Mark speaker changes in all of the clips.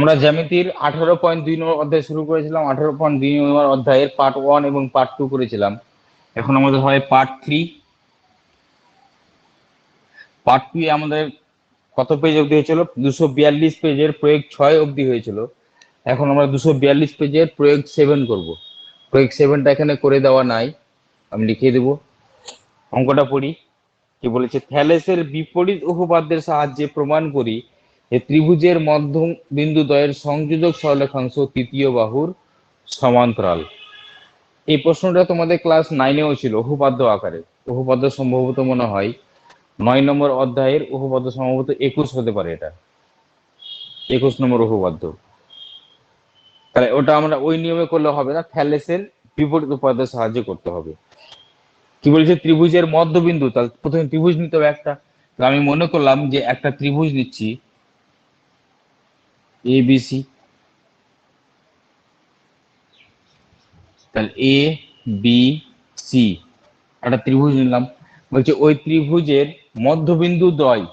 Speaker 1: আমরা জ্যামিতির 18.2 নম্বর অধ্যায় শুরু করেছিলাম। 18.2 নম্বর অধ্যায়ের পার্ট 1 এবং পার্ট 2 করেছিলাম। এখন আমাদের হয় পার্ট 3। পার্ট 2 এ আমাদের কত পেজ অবধি হয়েছিল? 242 পেজের প্রয়োগ 6 অবধি হয়েছিল। এখন আমরা 242 পেজের প্রয়োগ 7 করব। প্রয়োগ 7টা এখানে করে দেওয়া নাই, আমি লিখিয়ে দেব। অঙ্কটা পড়ি। কি বলেছে? থ্যালেসের বিপরীত উপপাদ্যের সাহায্যে প্রমাণ করি যে ত্রিভুজের মধ্যম বিন্দুদ্বয়ের সংযোজক সরলরেখাংশ তৃতীয় বাহুর সমান্তরাল। এই প্রশ্নটা তোমাদের ক্লাস 9-এও ছিল উপপাদ্য আকারে। উপপাদ্য সম্ভবত মনে হয় 9 নম্বর অধ্যায়ের উপপাদ্য, সম্ভবত 21 হতে পারে, এটা 21 নম্বর উপপাদ্য। তাহলে ওটা আমরা ওই নিয়মে করলে হবে না, থ্যালেসের বিপরীত উপপাদ্যের সাহায্যে করতে হবে। কি বলেছে? ত্রিভুজের মধ্যবিন্দু, তাহলে প্রথমে ত্রিভুজ নিতে হবে একটা। আমি মনে করলাম যে একটা ত্রিভুজ নিচ্ছি ABC। তাহলে ABC একটা ত্রিভুজ নিলাম। বলছে ওই ত্রিভুজের মধ্যবিন্দু দ্বয়,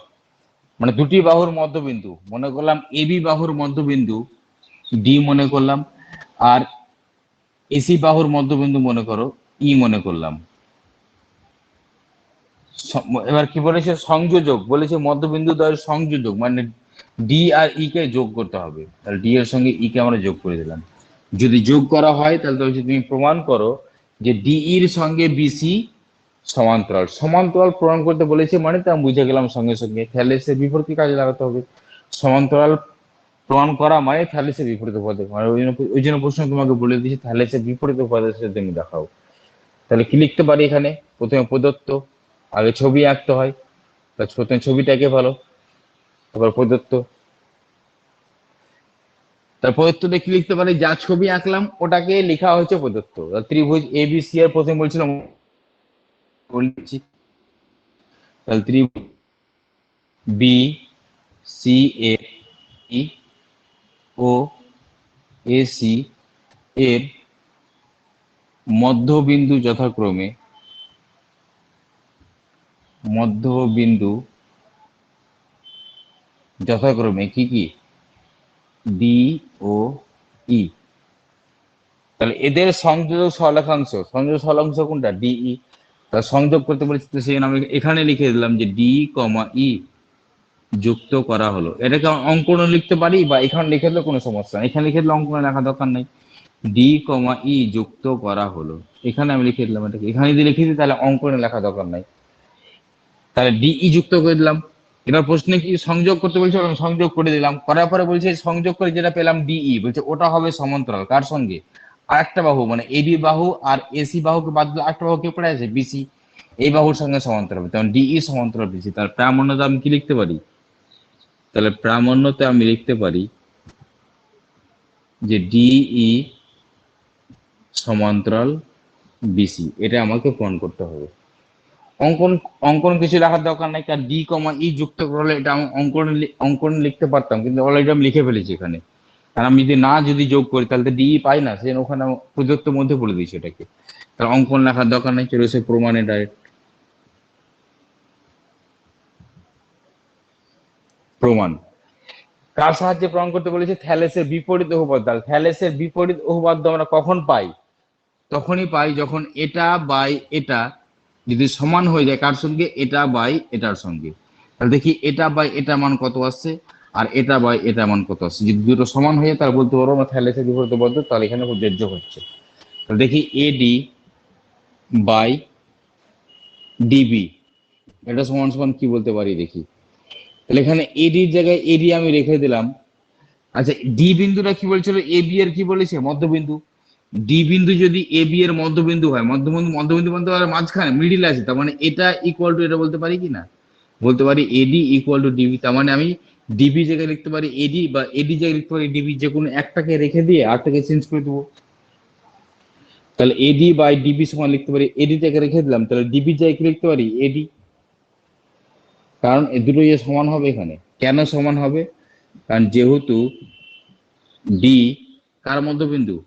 Speaker 1: মানে দুটি বাহুর মধ্যবিন্দু, মনে করলাম AB বাহুর মধ্যবিন্দু D মনে করলাম, আর AC বাহুর মধ্যবিন্দু মনে করো E মনে করলাম। এবার কি বলেছে? সংযোজক বলেছে, মধ্যবিন্দু দ্বয়ের সংযোজক, মানে ডি আর ই কে যোগ করতে হবে। তাহলে ডি এর সঙ্গে ই কে আমরা যোগ করে দিলাম। যদি যোগ করা হয় তাহলে তুমি প্রমাণ করো যে ডি এর সঙ্গে বিসি সমান্তরাল। সমান্তরাল প্রমাণ করতে বলেছে মানে তো আমি বুঝে গেলাম সঙ্গে সঙ্গে থ্যালেসের বিপরীত কাজে লাগাতে হবে। সমান্তরাল প্রমাণ করা মানে থ্যালেসের বিপরীত উপাদ্য। মানে ওই জন্য প্রশ্ন তোমাকে বলে দিয়েছি থ্যালেসের বিপরীত উপাদ্যের সাথে তুমি দেখাও। তাহলে কি লিখতে পারি এখানে? প্রথমে প্রদত্ত, আগে ছবি আঁকতে হয়, প্রথমে ছবিটাকে ভালো, তারপর প্রদত্ত। তার প্রদত্তটা কি লিখতে পারি? যা ছবি আঁকলাম ওটাকে লেখা হচ্ছে প্রদত্ত। ত্রিভুজ ABC এর প্রথমে বলছিলাম, তাহলে ত্রিভুজ বি সি এ ও AC এর মধ্যবিন্দু যথাক্রমে কি কি? ডি ও ই। তাহলে এদের সংযোজক সরলরেখাংশ কোনটা? ডিই। তাহলে সংযোগ করতে বলেছি, সেই আমি এখানে লিখে দিলাম যে ডি কমা ই যুক্ত করা হলো। এটাকে অঙ্কন লিখতে পারি বা এখানে লিখে দিলে কোনো সমস্যা নেই, এখানে লিখে দিলে অঙ্কন লেখা দরকার নেই। ডি কমা ই যুক্ত করা হলো, এখানে আমি লিখে দিলাম। এটাকে এখানে যদি লিখে দিই তাহলে অঙ্কনে লেখা দরকার নাই। তাহলে ডিই যুক্ত করে দিলাম। এবার প্রশ্নে কি সংযোগ করতে বলছে? সংযোগ করে দিলাম। করার পরে বলছে সংযোগ করে যেটা পেলাম ডিই, বলছে ওটা হবে সমান্তরাল কার সঙ্গে? আর একটা বাহু, মানে এবি বাহু আর এসি বাহুকে বাদ দিলে একটা বাহু কে পড়ে আছে? বিসি। এই বাহুর সঙ্গে সমান্তরাল, তখন ডিই সমান্তরাল বিসি। তার প্রামাণ্যতা আমি কি লিখতে পারি? তাহলে প্রামাণ্যতে আমি লিখতে পারি যে ডিই সমান্তরাল বিসি। এটা আমাকে প্রমাণ করতে হবে। অঙ্কন অঙ্কন কিছু লেখার দরকার নাই, কারণ ডি কমা ই যুক্ত করলে এটা আমি অঙ্কন লিখতে পারতাম, কিন্তু অলরেডি আমি লিখে ফেলেছি এখানে। আর আমি যদি যোগ করি তাহলে তো ডি পাই না, সেই ওখানে প্রদত্ত মধ্যে বলে দিয়েছি এটাকে। তাহলে অঙ্কন লেখার দরকার নেই, চলে এসে প্রমাণে ডাইরেক্ট প্রমাণ। কার সাহায্যে প্রমাণ করতে বলেছে? থ্যালেসের বিপরীত উপপাদ্য। থ্যালেসের বিপরীত উপপাদ্য আমরা কখন পাই? তখনই পাই যখন এটা বাই এটা যদি সমান হয়ে যায় কার সঙ্গে? এটা বাই এটার সঙ্গে। তাহলে দেখি এটা বাই এটা মান কত আসছে আর এটা বাই এটা মান কত আসছে। যদি দুটো সমান হয়ে যায় তাহলে বলতে পারবো আমরা থ্যালেসের বিপরীত উপপাদ্য। তাহলে এখানে প্রযোজ্য হচ্ছে। তাহলে দেখি এডি বাই ডিবি এটা সমান সমান কি বলতে পারি দেখি। তাহলে এখানে এডির জায়গায় এডি আমি রেখে দিলাম। আচ্ছা, ডি বিন্দুটা কি বলছিল? এ বি এর কি বলেছে? মধ্যবিন্দু। ডি বিন্দু যদি এ বি এর মধ্যবিন্দু হয়, মধ্যবিন্দু বলতে মাঝখানে মিডিল আছে, তার মানে এটা ইকুয়াল টু এটা বলতে পারি কি না? বলতে পারি এডি ইকুয়াল টু ডিবি। তার মানে আমি ডিবি জায়গায় লিখতে পারি এডি, বা এডি জায়গায় লিখতে পারি ডিবি, যে কোনো একটাকে রেখে দিয়ে আরটাকে চেঞ্জ করে দেবো। তাহলে এডি বাই ডিবি সমান লিখতে পারি, এডি টাকে রেখে দিলাম, তাহলে ডিবি জায়গায় কি লিখতে পারি? এডি। কারণ এ দুটো সমান হবে এখানে। কেন সমান হবে? কারণ যেহেতু ডি কার মধ্যবিন্দু,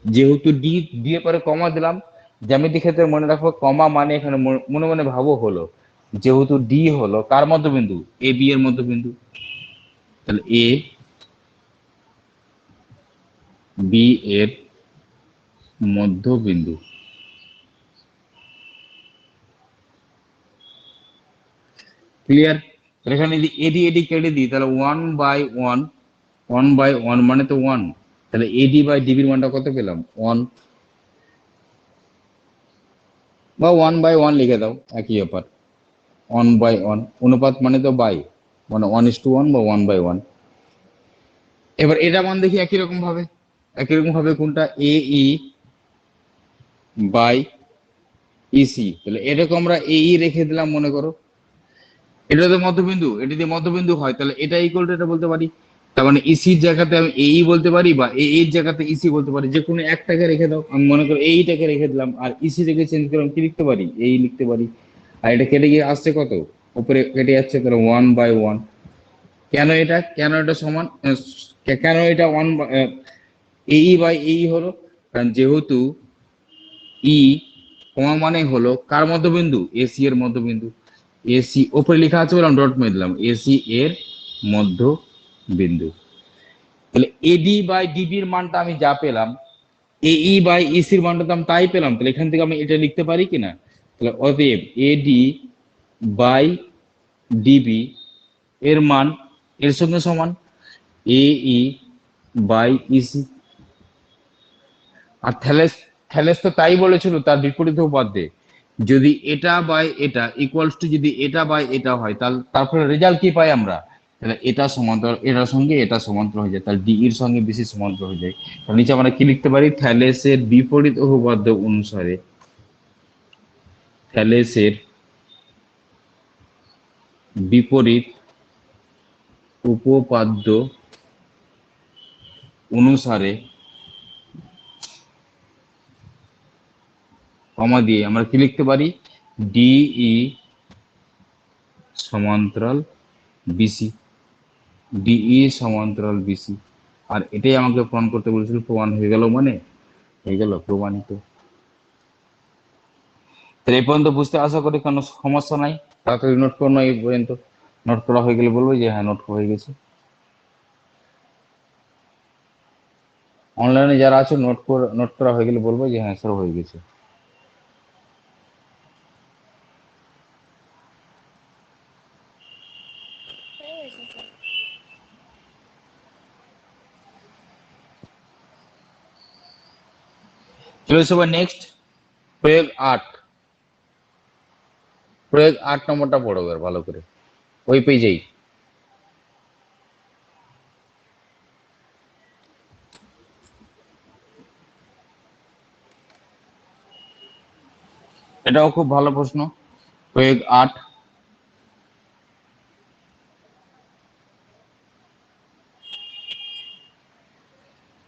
Speaker 1: যেহেতু ডি দিয়ে পরে কমা দিলাম। জ্যামিতি ক্ষেত্রে মনে রাখবো কমা মানে এখানে মনে মনে ভাবো হলো যেহেতু ডি হলো কার মধ্যবিন্দু? এ বি এর মধ্যবিন্দু। তাহলে এ বি এর মধ্যবিন্দু। ক্লিয়ার? এখানে যদি এডি এডি কেটে দিই তাহলে 1/1, 1/1 মানে তো 1, তাহলে এডি বাই ডিবির মানটা কত পেলাম? 1 বা 1/1 লিখে দাও, একই ব্যাপার। 1/1 অনুপাত মানে তো বাই, মানে 1:1 বা 1/1। এবার এটা মান দেখি একই রকম ভাবে কোনটা, এ ই বাই ইসি, তাহলে এটাকে আমরা এ ই রেখে দিলাম মনে করো, এটা তো মধ্যবিন্দু, এটা যদি মধ্যবিন্দু হয় তাহলে এটা ইকুয়াল টু এটা বলতে পারি। তার মানে ইসির জায়গাতে আমি এই বলতে পারি, বা এর জায়গাতে ইসি বলতে পারি, যে কোনো একটাকে রেখে দাও। আমি মনে করি এইটাকে রেখে দিলাম, আর ইসি থেকে চেঞ্জ করলাম, কি লিখতে পারি? এই লিখতে পারি। আর এটা কেটে গিয়ে আসছে কত? উপরে কেটে যাচ্ছে, তাহলে 1/1। কেন এটা সমান, কেন এটা এই বাই এই হলো? কারণ যেহেতু ই কমা মানে হলো কার মধ্যবিন্দু? এসি এর মধ্যবিন্দু। এসি ওপরে লেখা আছে বললাম, ডট মেরে দিলাম, এসি এর মধ্যবিন্দু। তাহলে এডি বাই ডিবির মানটা আমি যা পেলাম, এই বাই ইসির মানটা তো আমি তাই পেলাম, তাহলে এখান থেকে আমি এটা লিখতে পারি কিনা? তাহলে অতএব এডি বাই ডিবি এর মান এর সঙ্গে সমান এ ই বাই ইসি। আর থ্যালেস থ্যালেস তো তাই বলেছিল, তার বিপরীত উপাদ্যে যদি এটা বাই এটা ইকুয়ালস টু, যদি এটা বাই এটা হয়, তাহলে তারপরে রেজাল্ট কি পাই আমরা? তাহলে এটা সমান্তরাল, এটার সঙ্গে এটা সমান্তরাল হয়ে যায়, তাহলে ডি এর সঙ্গে বিসি সমান্তরাল হয়ে যায়। তাহলে নিচে আমরা কি লিখতে পারি? থ্যালেসের বিপরীত উপপাদ্য অনুসারে, থ্যালেসের বিপরীত উপপাদ্য অনুসারে কমা দিয়ে আমরা কি লিখতে পারি? ডিই সমান্তরাল বিসি, ডিই সমান্তরাল বিসি। আর এটাই আমাকে প্রমাণ করতে বলেছিল, প্রমাণ হয়ে গেল, মানে হয়ে গেল প্রমাণিত। তাহলে এই পর্যন্ত বুঝতে আশা করি কোনো সমস্যা নাই। তাড়াতাড়ি নোট করো, এই পর্যন্ত নোট করা হয়ে গেলে বলবো যে হ্যাঁ নোট হয়ে গেছে। অনলাইনে যারা আছে নোট করা হয়ে গেলে বলবো যে হ্যাঁ স্যার হয়ে গেছে। চলে সবাই নেক্সট, প্রয়োগ 8। প্রয়োগ 8 নম্বরটা পড়ো এবার ভালো করে, ওই পেজেই। এটাও খুব ভালো প্রশ্ন, প্রয়োগ 8।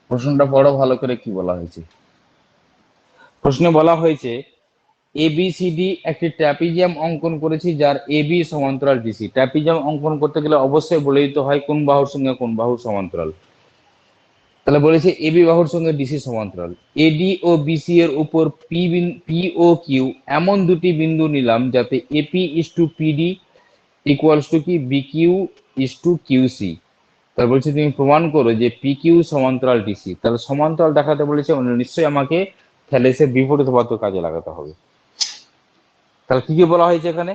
Speaker 1: প্রশ্নটা পড়ো ভালো করে, কি বলা হয়েছে? প্রশ্নে বলা হয়েছে এবিসিডি একটি ট্র্যাপিজিয়াম অঙ্কন করেছি যার এবি সমান্তরাল ডিসি। ট্র্যাপিজিয়াম অঙ্কন করতে গেলে অবশ্যই বলে দিতে হয় কোন বাহুর সঙ্গে কোন বাহু সমান্তরাল। তাহলে বলেছে এবি বাহুর সঙ্গে ডিসি সমান্তরাল। এডি ও বিসি এর উপর পি ও কিউ এমন দুটি বিন্দু নিলাম যাতে AP is to PD equals to কি বিকিউ ইস টু কিউসি। তাহলে বলছে তুমি প্রমাণ করো যে পি কিউ সমান্তরাল ডিসি। তাহলে সমান্তরাল দেখাতে বলেছে, নিশ্চয়ই আমাকে থ্যালেসের বিপরীত উপপাদ্য কাজে লাগাতে হবে। তাহলে কি কি বলা হয়েছে এখানে?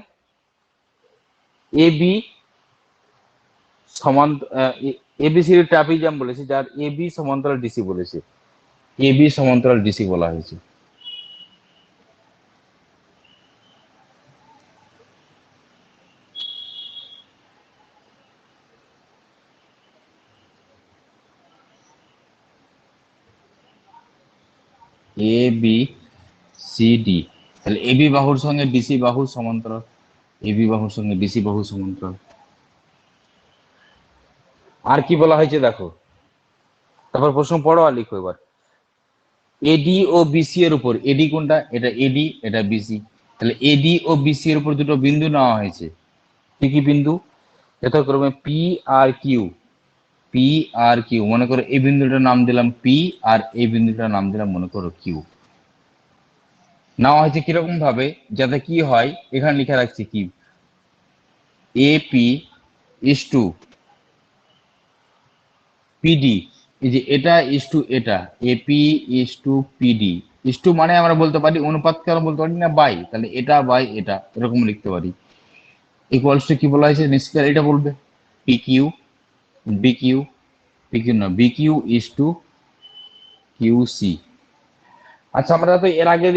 Speaker 1: এবি সমান এবিসিডি ট্রাপিজিয়াম বলেছে যার এবি সমান্তরাল ডিসি বলেছে, এবি সমান্তরাল ডিসি বলা হয়েছে। এ বি সি ডি, তাহলে এবি বাহুর সঙ্গে ডিসি বাহু সমান্তরাল, এবি বাহুর সঙ্গে ডিসি বাহু সমান্তরাল। আর কি বলা হয়েছে দেখো, তারপর প্রশ্ন পড়ো আর লিখো এবার। এডি ও বিসি এর উপর, এডি কোনটা? এটা এডি, এটা বিসি। তাহলে এডি ও বিসি এর উপর দুটো বিন্দু নেওয়া হয়েছে। কি কি বিন্দু? যথাক্রমে P R Q. P R Q, মনে করো এই বিন্দুটার নাম দিলাম পি, আর এই বিন্দুটার নাম দিলাম মনে করো কিউ। নেওয়া হয়েছে কিরকম ভাবে, যাতে কি হয়, এখানে লিখে রাখছি কি, এপি ইস টু পিডি এই যে এটা ইস টু এটা, AP is to PD, is to মানে আমরা বলতে পারি অনুপাতকে আমরা বলতে পারি না বাই, তাহলে এটা বাই এটা এরকম লিখতে পারি। ইকুয়ালস টু কি বলা হয়েছে নিশ্চয় এটা বলবে, P Q, B Q, P Q না B Q is to Q C. আচ্ছা আমরা তো এর আগের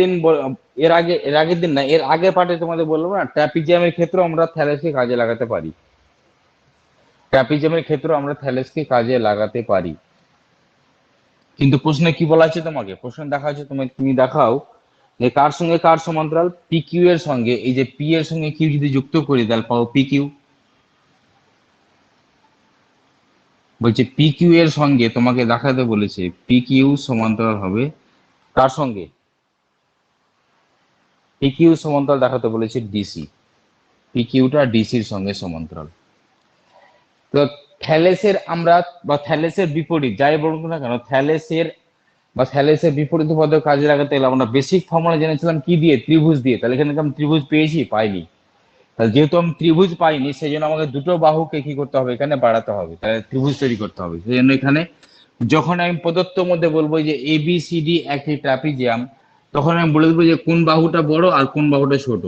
Speaker 1: দিন না এর আগের পার্টে তোমাদের বলবো না, ট্র্যাপিজিয়ামের ক্ষেত্রে আমরা থ্যালেসকে কাজে লাগাতে পারি, ট্র্যাপিজিয়ামের ক্ষেত্রে আমরা থ্যালেসকে কাজে লাগাতে পারি। কিন্তু প্রশ্নে কি বলা আছে তোমাকে, প্রশ্ন দেখা আছে তুমি দেখাও যে কার সঙ্গে কার সমান্তরাল, পি কিউ এর সঙ্গে এই যে পি এর সঙ্গে কিউ যদি যুক্ত করি তাহলে পাবো পি কিউ। বলছে পি কিউ এর সঙ্গে তোমাকে দেখাতে বলেছে পি কিউ সমান্তরাল হবে কার সঙ্গে, পি কিউ সমান্তরাল দেখাতে বলেছে ডিসি, পি কিউটা ডিসির সঙ্গে সমান্তরাল। তো থ্যালেসের আমরা বা থ্যালেসের বিপরীত যাই বলুন না কেন, থ্যালেসের বিপরীত পদে কাজে লাগাতে গেলে আমরা বেসিক ফর্মুলা জেনেছিলাম কি দিয়ে, ত্রিভুজ দিয়ে। তাহলে এখানে আমি ত্রিভুজ পেয়েছি পাইনি, তাহলে যেহেতু আমি ত্রিভুজ পাইনি সেই জন্য আমাকে দুটো বাহুকে কি করতে হবে এখানে বাড়াতে হবে, তাহলে ত্রিভুজ তৈরি করতে হবে। সেই জন্য এখানে যখন আমি প্রদত্ত মধ্যে বলবো যে এ বি সি ডি একটি ট্রাপিজিয়াম, তখন আমি বলে দেবো যে কোন বাহুটা বড় আর কোন বাহুটা ছোট।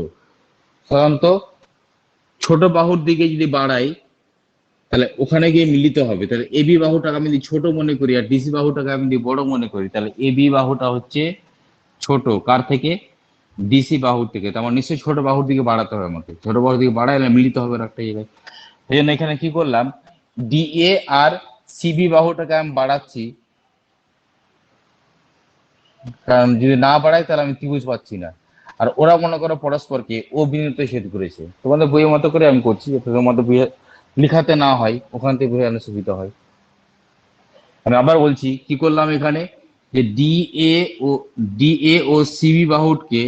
Speaker 1: সাধারণত ছোট বাহুর দিকে যদি বাড়াই তাহলে ওখানে গিয়ে মিলিত হবে, তাহলে এবি বাহুটাকে আমি যদি ছোট মনে করি আর ডিসি বাহুটাকে আমি যদি বড় মনে করি, তাহলে এবি বাহুটা হচ্ছে ছোট কার থেকে, ডিসি বাহুর থেকে। তো আমার নিশ্চয়ই ছোট বাহুর দিকে বাড়াতে হবে, আমাকে ছোট বাহুর দিকে বাড়াইলে মিলিত হবে একটা জায়গায়। সেই জন্য এখানে কি করলাম, ডিএ আর সিবি বাহুটাকে আমি বাড়াচ্ছি, কারণ যদি না বাড়াই তাহলে আমি ত্রিভুজ পাচ্ছি না। আর ওরা মনে করো পরস্পরকে ও বিন্দুতে ছেদ করেছে, তোমাদের বইয়ের মতো করে আমি করছি, তোমাদের বইয়ে লিখাতে না হয় ওখান থেকে বোঝানো সুবিধা হয়। আমি আবার বলছি কি করলাম এখানে, যে ডিএ ও সিবি বাহুকে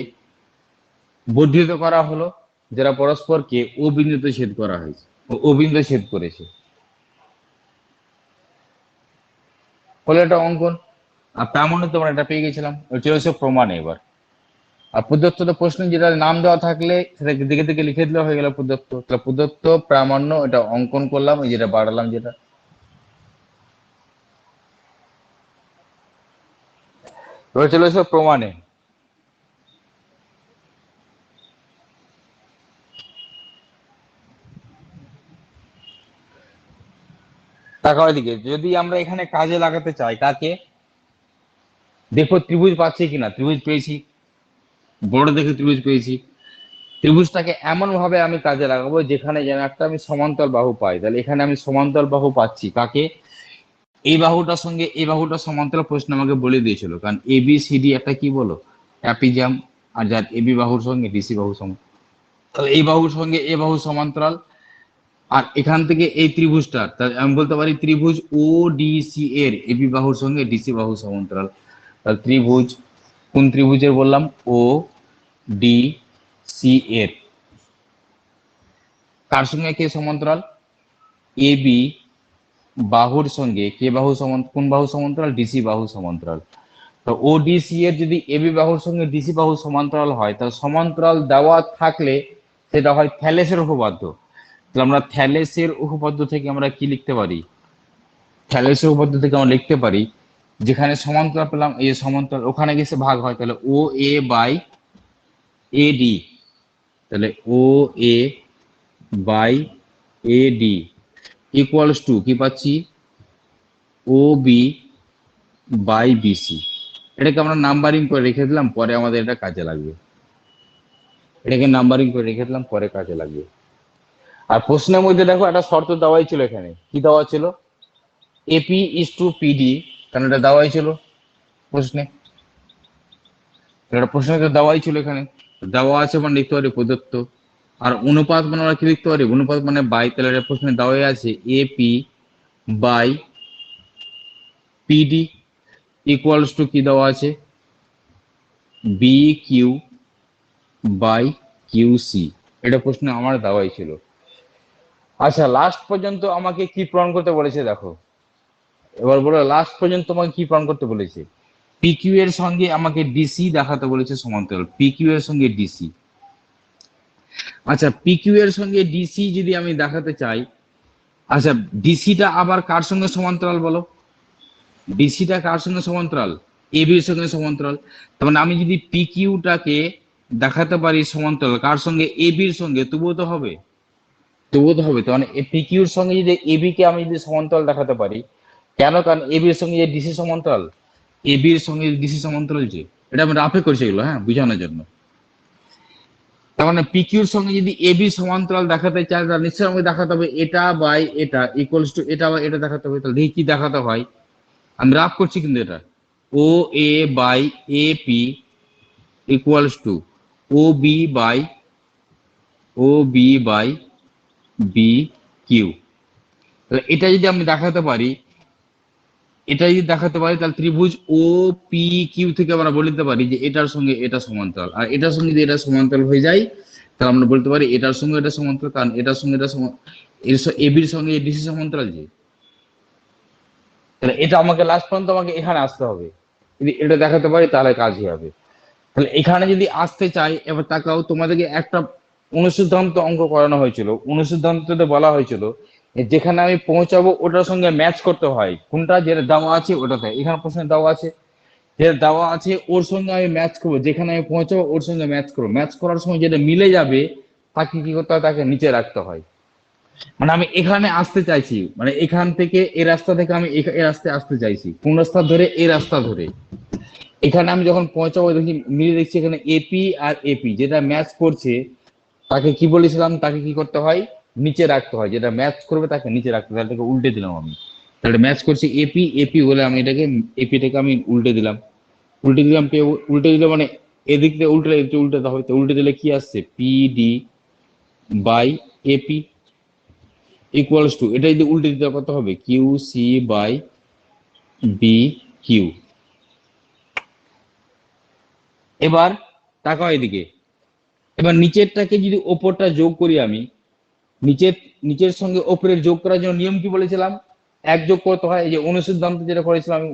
Speaker 1: বর্ধিত করা হলো, যারা পরস্পরকে ও বিন্দুতে ছেদ করা হয়েছে, ও বিন্দু ছেদ করেছে, ফলে এটা অঙ্কন। আর তার মানে তোমরা এটা পেয়ে গেছিলাম, চলে এসে প্রমাণে এবার। আর প্রদত্ত প্রশ্ন যেটা নাম দেওয়া থাকলে সেটাকে দিকে দিকে লিখে দিলে হয়ে গেল প্রদত্ত, তাহলে প্রদত্ত প্রামাণ্য এটা অঙ্কন করলাম, এই যেটা বাড়ালাম যেটা। এবার চলে এসো প্রমাণে। টাকা দিকে যদি আমরা এখানে কাজে লাগাতে চাই কাকে, দেখো ত্রিভুজ পাচ্ছি কিনা, ত্রিভুজ পেয়েছি, বড় দেখে ত্রিভুজ পেয়েছি। ত্রিভুজটাকে এমন ভাবে আমি কাজে লাগাবো যেখানে যেন একটা আমি সমান্তরাল বাহু পাই, তাহলে এখানে আমি সমান্তরাল বাহু পাচ্ছি কাকে, এই বাহুটার সঙ্গে এই বাহুটা সমান্তরাল, প্রশ্ন আমাকে বলে দিয়েছিল, কারণ এ বি সি ডি একটা কি বলো ট্রাপিজিয়াম, আর যার এবি বাহুর সঙ্গে ডিসি বাহু সমান, তাহলে এই বাহুর সঙ্গে এ বাহু সমান্তরাল। আর এখান থেকে এই ত্রিভুজটা আমি বলতে পারি ত্রিভুজ ও ডিসি এর এবি বাহুর সঙ্গে ডিসি বাহু সমান্তরাল। তাহলে ত্রিভুজ কোন ত্রিভুজের বললাম, ও ডি সি এর কার সঙ্গে কে সমান্তরাল, এ বি বাহুর সঙ্গে কে বাহু কোন বাহু সমান্তরাল, ডিসি বাহু সমান্তরাল। তো ও ডিসি এর যদি এবি বাহুর সঙ্গে ডিসি বাহু সমান্তরাল হয়, তাহলে সমান্তরাল দেওয়া থাকলে সেটা হয় থ্যালেসের উপপাদ্য। তাহলে আমরা থ্যালেসের উপপাদ্য থেকে আমরা কি লিখতে পারি, থ্যালেসের উপপাদ্য থেকে আমরা লিখতে পারি যেখানে সমান্তরাল পেলাম এই সমান্তরাল ওখানে গেছে ভাগ হয়, তাহলে O A by A D, তাহলে O A by A D equals to কি পাচ্ছি, ও বি বাই বিসি। এটাকে আমরা নাম্বারিং করে রেখে দিলাম, পরে আমাদের এটা কাজে লাগবে, এটাকে নাম্বারিং করে রেখে দিলাম পরে কাজে লাগবে। আর প্রশ্নের মধ্যে দেখো একটা শর্ত দেওয়াই ছিল, এখানে কি দেওয়া ছিল, এপি ইস টু পিডি, কারণ এটা দেওয়াই ছিল প্রশ্নে, এটা প্রশ্নে তো দেওয়াই ছিল, এখানে দেওয়া আছে মানে লিখতে পারি প্রদত্ত। আর অনুপাত মানে আমরা কি লিখতে পারি, অনুপাত মানে বাই, তাহলে এটা প্রশ্নে দেওয়াই আছে AP by PD equals to কি দেওয়া আছে, B Q by Q C, এটা প্রশ্ন আমার দেওয়াই ছিল। আচ্ছা লাস্ট পর্যন্ত আমাকে কি প্রমাণ করতে বলেছে দেখো, এবার বলো লাস্ট পর্যন্ত তোমাকে কি প্রমাণ করতে বলেছে, পিকিউ এর সঙ্গে আমাকে ডিসি দেখাতে বলেছে সমান্তরাল, পিকিউ এর সঙ্গে ডিসি। আচ্ছা পিকিউ এর সঙ্গে ডিসি যদি আমি দেখাতে চাই, আচ্ছা ডিসিটা আবার কার সঙ্গে সমান্তরাল বলো, বিসিটা কার সঙ্গে সমান্তরাল? এবির সঙ্গে সমান্তরাল। তার মানে আমি যদি পিকিউটাকে দেখাতে পারি সমান্তরাল কার সঙ্গে? এবির সঙ্গে, তবুও তো হবে, তবুও তো হবে। তো মানে পিকিউর সঙ্গে যদি এবি কে আমি যদি সমান্তরাল দেখাতে পারি, কেন? কারণ এবির সঙ্গে যে ডিসি সমান্তরাল, এবির সঙ্গে ডিসি সমান্তরাল যে, এটা আমি রাফে করছি এগুলো, হ্যাঁ, বোঝানোর জন্য। তার মানে পিকিউর সঙ্গে যদি এবি সমান্তরাল দেখাতে চাই, তাহলে নিশ্চয়ই আমাকে দেখাতে হবে এটা বাই এটা ইকুয়ালস টু এটা বাই এটা দেখাতে হবে। তাহলে দেখি কি দেখাতে হয়। আমি রাফ করছি কিন্তু এটা, O A by A P equals to O B by B Q. তাহলে এটা যদি আমি দেখাতে পারি, এটা যদি দেখাতে পারি, তাহলে ত্রিভুজ ও পি কিউ থেকে আমরা বলতে পারি যে এটার সঙ্গে এটা সমান্তরাল, আর এটার সঙ্গে যদি এটা সমান্তরাল হয়ে যায়, তাহলে আমরা বলতে পারি এটার সঙ্গে এটা সমান্তরাল, কারণ এটার সঙ্গে এটা এবির সঙ্গে ডিসি সমান্তরাল যে। তাহলে এটা আমাকে লাস্ট পর্যন্ত আমাকে এখানে আসতে হবে, যদি এটা দেখাতে পারি তাহলে কাজই হবে। তাহলে এখানে যদি আসতে চাই, এবার তাকাও, তোমাদেরকে একটা অনুসিদ্ধান্ত অঙ্ক করানো হয়েছিল। অনুসিদ্ধান্ততে বলা হয়েছিল যেখানে আমি পৌঁছাবো ওটার সঙ্গে ম্যাচ করতে হয়, কোনটা যেটা দেওয়া আছে ওটাতে। এখানে প্রশ্নে দেওয়া আছে, যেটা দেওয়া আছে ওর সঙ্গে আমি ম্যাচ করবো, যেখানে আমি পৌঁছাবো ওর সঙ্গে ম্যাচ করবো। ম্যাচ করার সময় যেটা মিলে যাবে তাকে কি করতে হয়? তাকে নিচে রাখতে হয়। মানে আমি এখানে আসতে চাইছি, মানে এখান থেকে এই রাস্তা থেকে আমি এই রাস্তায় আসতে চাইছি, কোন রাস্তা ধরে? এই রাস্তা ধরে। এখানে আমি যখন পৌঁছাবো দেখি মিলে, দেখছি এখানে এপি আর এপি যেটা ম্যাচ করছে, তাকে কি বলেছিলাম? তাকে কি করতে হয়? নিচে রাখতে হয়। যেটা ম্যাচ করবে তাকে নিচে রাখতে হয়। তাকে উল্টে দিলাম আমি, তাহলে ম্যাচ করছি এপি এপি বলে আমি এটাকে, এপিটাকে আমি উল্টে দিলাম। উল্টে দিলাম, উল্টে দিলে মানে এদিক থেকে উল্টে উল্টে হবে। তো উল্টে দিলে কি আসছে? PD by AP equals to, এটা যদি উল্টে দিতে কত হবে? Q C by B Q. এবার তাকাও এদিকে, এবার নিচেরটাকে যদি ওপরটা যোগ করি আমি, নিচের নিচের সঙ্গে ওপরের যোগ করার জন্য নিয়ম কি বলেছিলাম? এক যোগ করতে হয়। এই যে অনুসিদ্ধান্ত যেটা করেছিলাম আমি,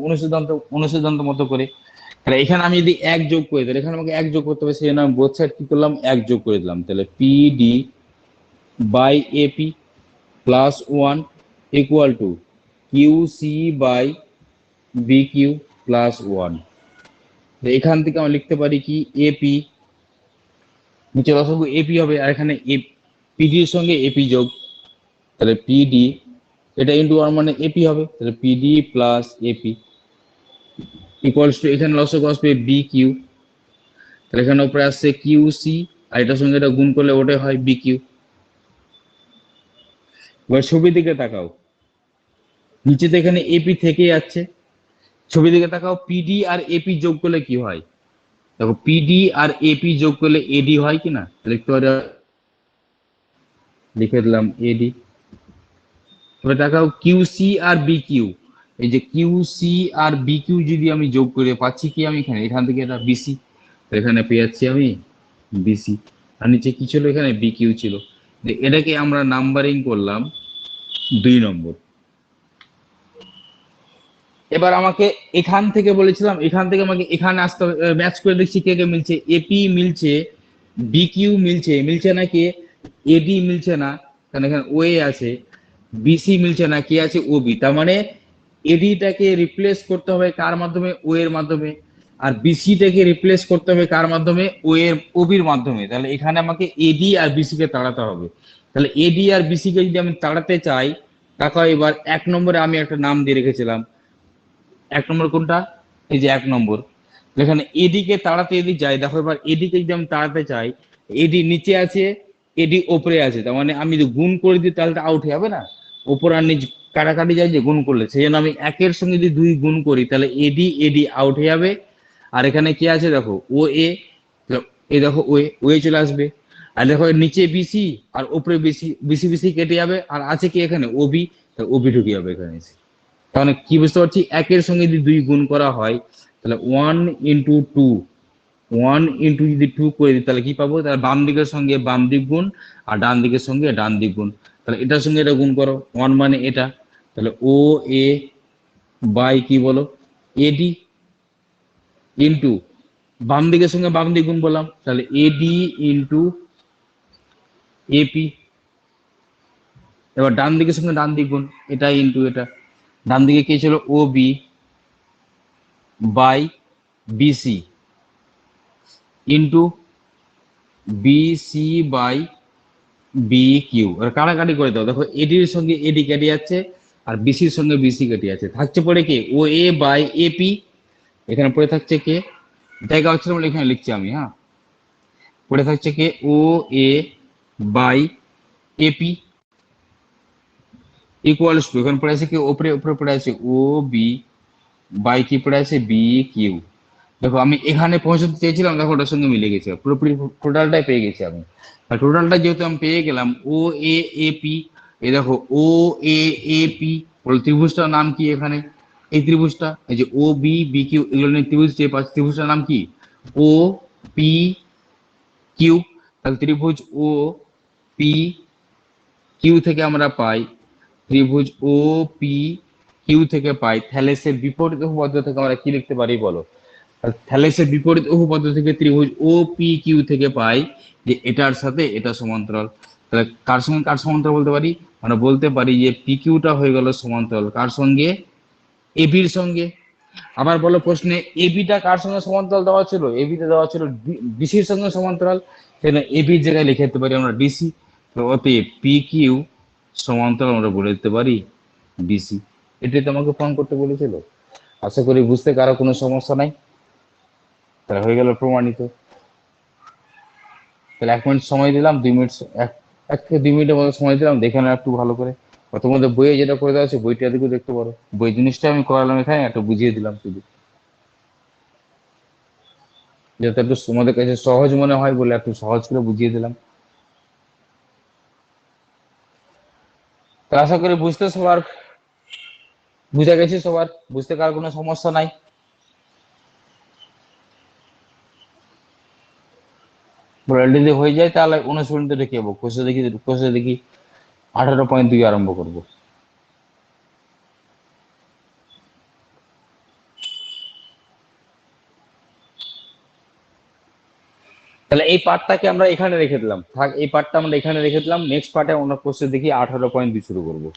Speaker 1: অনুসিদ্ধান্ত মতো করে। তাহলে এখানে আমি যদি এক যোগ করে, তাহলে এখানে আমাকে এক যোগ করতে হবে, সেই জন্য আমি বোথ সাইড কি করলাম? এক যোগ করে দিলাম। তাহলে PD by AP plus one equal to Q C by B Q plus one. এখান থেকে আমরা লিখতে পারি কি? এপি, নিচের অসংখ্য এপি হবে, আর এখানে পিডির সঙ্গে এপি যোগ, তাহলে পিডি, এটা ইন্টু ওয়ান মানে এপি হবে, তাহলে PD plus AP equals to, এখানে লসক আসবে বি কিউ, তাহলে এখানে উপরে আসছে কিউ সি, আর এটার সঙ্গে এটা গুণ করলে ওটাই হয় বি কিউ। এবার ছবির দিকে তাকাও, নিচেতে এখানে এপি থেকে যাচ্ছে। ছবি দিকে তাকাও, পিডি আর এপি যোগ করলে কি হয়? দেখো, পিডি আর এপি যোগ করলে এডি হয় কিনা? লিখতে পারি, লিখে দিলাম এডি। এবার দেখাও কিউসি আর বি কিউ, এই যে কিউসি আর বি কিউ যদি আমি যোগ করে পাচ্ছি কি? আমি এখানে এখান থেকে এটা বিসি, এখানে পেয়ে যাচ্ছি আমি বিসি, আর নিচে কি ছিল? এখানে বি কিউ ছিল। এটাকে আমরা নাম্বারিং করলাম 2 নম্বর। এবার আমাকে এখান থেকে বলেছিলাম, এখান থেকে আমাকে এখানে আসতে হবে। ম্যাচ করে দেখছি কে কে মিলছে। এপি মিলছে, বি কিউ মিলছে, মিলছে না কে? এডি মিলছে না, কারণ এখানে ওয়ে আছে। বিসি মিলছে না, কে আছে? ওবি। তার মানে এডিটাকে রিপ্লেস করতে হবে কার মাধ্যমে? ও এর মাধ্যমে। আর বিসিটাকে রিপ্লেস করতে হবে কার মাধ্যমে? ও এর, ওবির মাধ্যমে। তাহলে এখানে আমাকে এডি আর বিসি কে তাড়াতে হবে। তাহলে এডি আর বিসি কে যদি আমি তাড়াতে চাই, তাকে এবার 1 নম্বরে আমি একটা নাম দিয়ে রেখেছিলাম। 1 নম্বর কোনটা? এই যে 1 নম্বর। এখানে এডি কে তাড়াতে যদি যাই, দেখো এবার এডি কে যদি আমি তাড়াতে চাই, এডি নিচে আছে, এডি ওপরে আছে, তার মানে আমি যদি গুণ করে দিই তাহলে আউট হয়ে যাবে না? ওপর আর নিচ কাটাকাটি যায় যে গুণ করলে, সেই জন্য আমি একের সঙ্গে যদি 2 গুণ করি তাহলে এডি এডি আউট হয়ে যাবে। আর এখানে কে আছে? দেখো ও এ, এই দেখো ওয়ে, ওয়ে চলে আসবে। আর দেখো নিচে বিসি আর উপরে বিসি, বিসি বিসি কেটে যাবে, আর আছে কি এখানে? ওবি, ওবি ঢুকে যাবে এখানে এসে। তাহলে কি বুঝতে পারছি? একের সঙ্গে যদি 2 গুণ করা হয়, তাহলে 1 × 2, 1 × যদি 2 করে দিই তাহলে কি পাবো? তাহলে বাম দিকের সঙ্গে বাম দিক গুণ, আর ডান দিকের সঙ্গে ডান দিক গুণ। তাহলে এটার সঙ্গে এটা গুণ করো, 1 মানে এটা, তাহলে ও এ বাই কি বলো? এডি ইন্টু বাম দিকের সঙ্গে বাম দিক গুণ বললাম, তাহলে এডি ইন্টু এপি। এবার ডান দিকের সঙ্গে ডান দিক গুণ, এটা ইন্টু এটা। ডান দিকে কে ছিল? O B, by BC into BC by B Q, আর কাটাকাটি করে দাও। দেখো এডির সঙ্গে এডি কেটে যাচ্ছে আর বিসির সঙ্গে বিসি কেটে যাচ্ছে, থাকছে পড়ে কে ও এ বাই এপি, এখানে পড়ে থাকছে কে, জায়গা হচ্ছে বলে এখানে লিখছি আমি, হ্যাঁ, পড়ে থাকছে কে ও A by AP equals to, এখানে পড়ে আছে কি উপরে উপরে পড়ে আছে ও বি বাই কি পড়ে আছে বি কিউ। দেখো আমি এখানে পৌঁছতে চেয়েছিলাম, দেখো ওটার সঙ্গে মিলে গেছে, পুরোপুরি টোটালটাই পেয়ে গেছি আমি। আর টোটালটা যেহেতু আমি পেয়ে গেলাম ও এ এ পি, এই দেখো ও এ এ পি, বল ত্রিভুজটার নাম কি এখানে, এই ত্রিভুজটা এই যে ও বি বি কিউ, এগুলো নিয়ে ত্রিভুজ যে পাচ্ছি, ত্রিভুজটার নাম কি ও পি কিউ। তাহলে ত্রিভুজ ও পি কিউ থেকে আমরা পাই, ত্রিভুজ ও পি কিউ থেকে পাই থ্যালেসের বিপরীত উপপাদ্য থেকে আমরা কি লিখতে পারি বলো। থ্যালেসের বিপরীত উপপাদ্য থেকে ত্রিভুজ ও পি কিউ থেকে পাই যে এটার সাথে এটা সমান্তরাল। তাহলে কার সঙ্গে কার সমান্তরাল বলতে পারি, আমরা বলতে পারি যে পি কিউটা হয়ে গেল সমান্তরাল কার সঙ্গে, এবির সঙ্গে। আবার বলো প্রশ্নে এবিটা কার সঙ্গে সমান্তরাল দেওয়া ছিল, এবিটা দেওয়া ছিল ডিসির সঙ্গে সমান্তরাল, সেখানে এবির জায়গায় লিখে দিতে পারি আমরা ডিসি। অতএব পি কিউ সমান্তরাল আমরা বলে দিতে পারি ডিসি। এটাই তোমাকে ফোন করতে বলেছিল। আশা করি বুঝতে কারো কোনো সমস্যা নাই। তাহলে হয়ে গেল প্রমাণিত। তাহলে 1 মিনিট সময় দিলাম, 2 মিনিট, এক থেকে 2 মিনিটের মতো সময় দিলাম, দেখে নাও একটু ভালো করে। তোমাদের বইয়ে যেটা করে দেওয়া আছে বইটা দিকেও দেখতে পারো, বই জিনিসটা আমি করালাম এখানে একটু বুঝিয়ে দিলাম শুধু, যাতে একটু তোমাদের কাছে সহজ মনে হয় বলে একটু সহজ করে বুঝিয়ে দিলাম। তো আশা করি বুঝতে সবার বুঝে গেছি, সবার বুঝতে কার কোনো সমস্যা নাই। যদি হয়ে যায় তাহলে 19 মিনিটে রেখে যাবো, কোষে দেখি 18.2 আরম্ভ করবো। তাহলে এই পার্টটাকে আমরা এখানে রেখে দিলাম, থাক এই পার্টটা আমরা এখানে রেখে দিলাম, নেক্সট পার্টে আমরা কোর্সে দেখি 18.2 শুরু করবো।